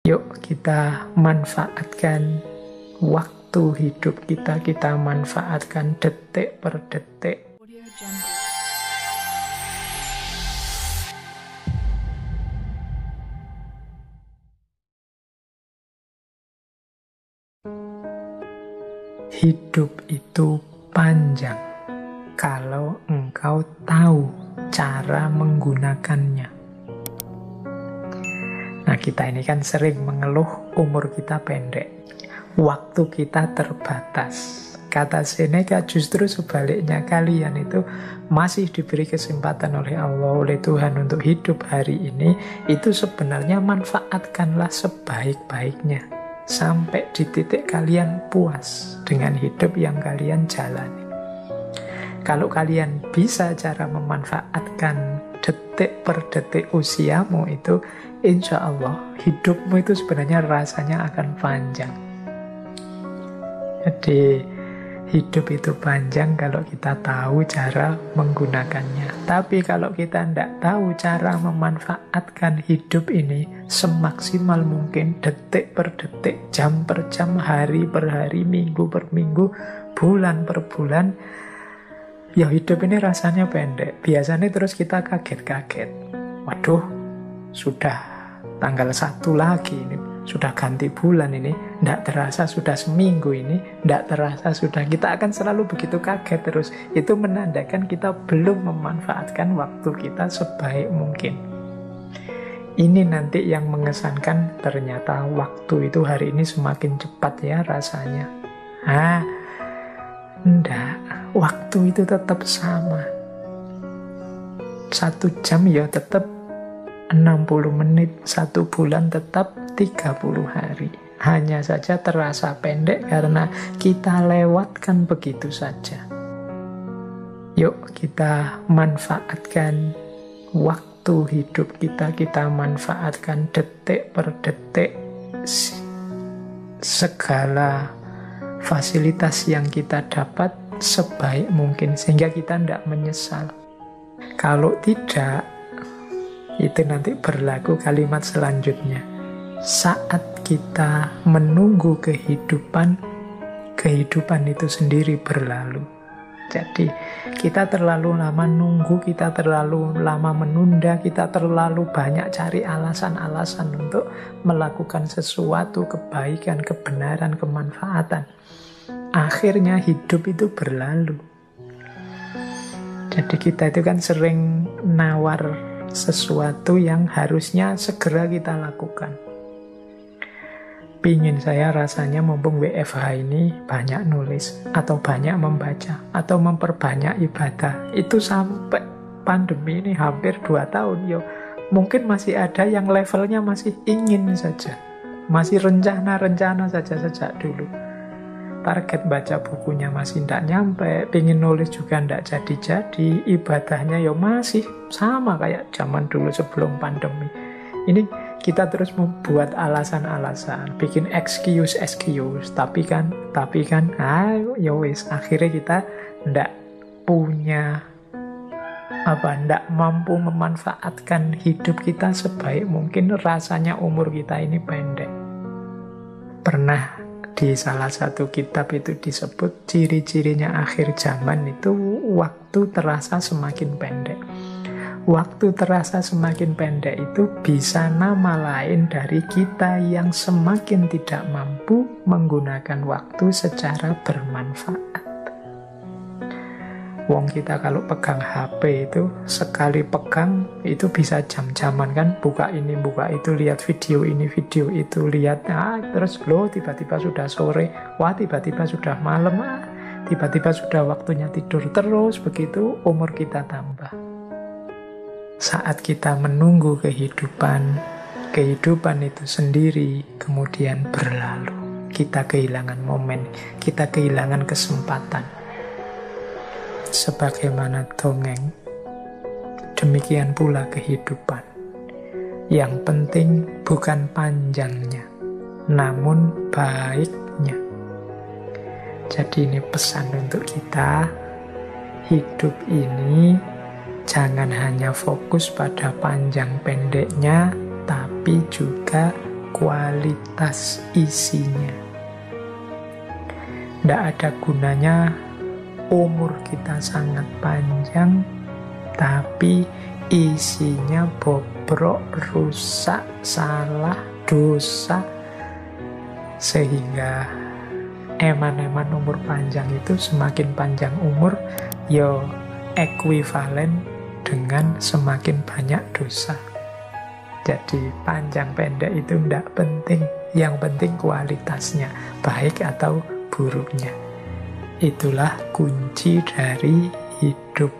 Yuk kita manfaatkan waktu hidup kita, kita manfaatkan detik per detik. Hidup itu panjang kalau engkau tahu cara menggunakannya. Nah, kita ini kan sering mengeluh umur kita pendek, waktu kita terbatas. Kata Seneca justru sebaliknya, kalian itu masih diberi kesempatan oleh Allah, oleh Tuhan untuk hidup hari ini. Itu sebenarnya manfaatkanlah sebaik-baiknya sampai di titik kalian puas dengan hidup yang kalian jalani. Kalau kalian bisa cara memanfaatkan detik per detik usiamu itu, insya Allah hidupmu itu sebenarnya rasanya akan panjang. Jadi hidup itu panjang kalau kita tahu cara menggunakannya. Tapi kalau kita tidak tahu cara memanfaatkan hidup ini semaksimal mungkin, detik per detik, jam per jam, hari per hari, minggu per minggu, bulan per bulan, ya hidup ini rasanya pendek. Biasanya terus kita kaget-kaget. Waduh, sudah tanggal 1 lagi ini, sudah ganti bulan ini, tidak terasa sudah seminggu ini, tidak terasa sudah. Kita akan selalu begitu kaget terus. Itu menandakan kita belum memanfaatkan waktu kita sebaik mungkin. Ini nanti yang mengesankan, ternyata waktu itu hari ini semakin cepat ya rasanya. Enggak, waktu itu tetap sama. 1 jam ya tetap 60 menit, 1 bulan tetap 30 hari. Hanya saja terasa pendek karena kita lewatkan begitu saja. Yuk kita manfaatkan waktu hidup kita, kita manfaatkan detik per detik, segala fasilitas yang kita dapat sebaik mungkin sehingga kita tidak menyesal. Kalau tidak, itu nanti berlaku kalimat selanjutnya. Saat kita menunggu kehidupan, kehidupan itu sendiri berlalu. Jadi kita terlalu lama nunggu, kita terlalu lama menunda, kita terlalu banyak cari alasan-alasan untuk melakukan sesuatu kebaikan, kebenaran, kemanfaatan. Akhirnya hidup itu berlalu. Jadi kita itu kan sering nawar sesuatu yang harusnya segera kita lakukan. Pingin saya rasanya mumpung WFH ini banyak nulis, atau banyak membaca, atau memperbanyak ibadah. Itu sampai pandemi ini hampir 2 tahun. Yo, mungkin masih ada yang levelnya masih ingin saja, masih rencana-rencana saja sejak dulu. Target baca bukunya masih tidak nyampe, pingin nulis juga tidak jadi-jadi, ibadahnya ya masih sama kayak zaman dulu sebelum pandemi. Ini kita terus membuat alasan-alasan, bikin excuse, tapi kan, ya wis, akhirnya kita tidak punya tidak mampu memanfaatkan hidup kita sebaik mungkin. Rasanya umur kita ini pendek. Pernah di salah satu kitab itu disebut ciri-cirinya akhir zaman itu waktu terasa semakin pendek. Waktu terasa semakin pendek itu bisa nama lain dari kita yang semakin tidak mampu menggunakan waktu secara bermanfaat. Wong kita kalau pegang HP itu sekali pegang itu bisa jam-jaman kan, buka ini buka itu, lihat video ini video itu, lihat terus tiba-tiba sudah sore, tiba-tiba sudah malam, tiba-tiba sudah waktunya tidur. Terus begitu umur kita tambah. Saat kita menunggu kehidupan itu sendiri kemudian berlalu. Kita kehilangan momen, kita kehilangan kesempatan. Sebagaimana dongeng, demikian pula kehidupan. Yang penting bukan panjangnya, namun baiknya. Jadi ini pesan untuk kita. Hidup ini jangan hanya fokus pada panjang pendeknya, tapi juga kualitas isinya. Tidak ada gunanya umur kita sangat panjang, tapi isinya bobrok, rusak, salah, dosa, sehingga eman-eman umur panjang itu semakin panjang umur, ya ekuivalen dengan semakin banyak dosa. Jadi panjang pendek itu tidak penting, yang penting kualitasnya, baik atau buruknya. Itulah kunci dari hidup.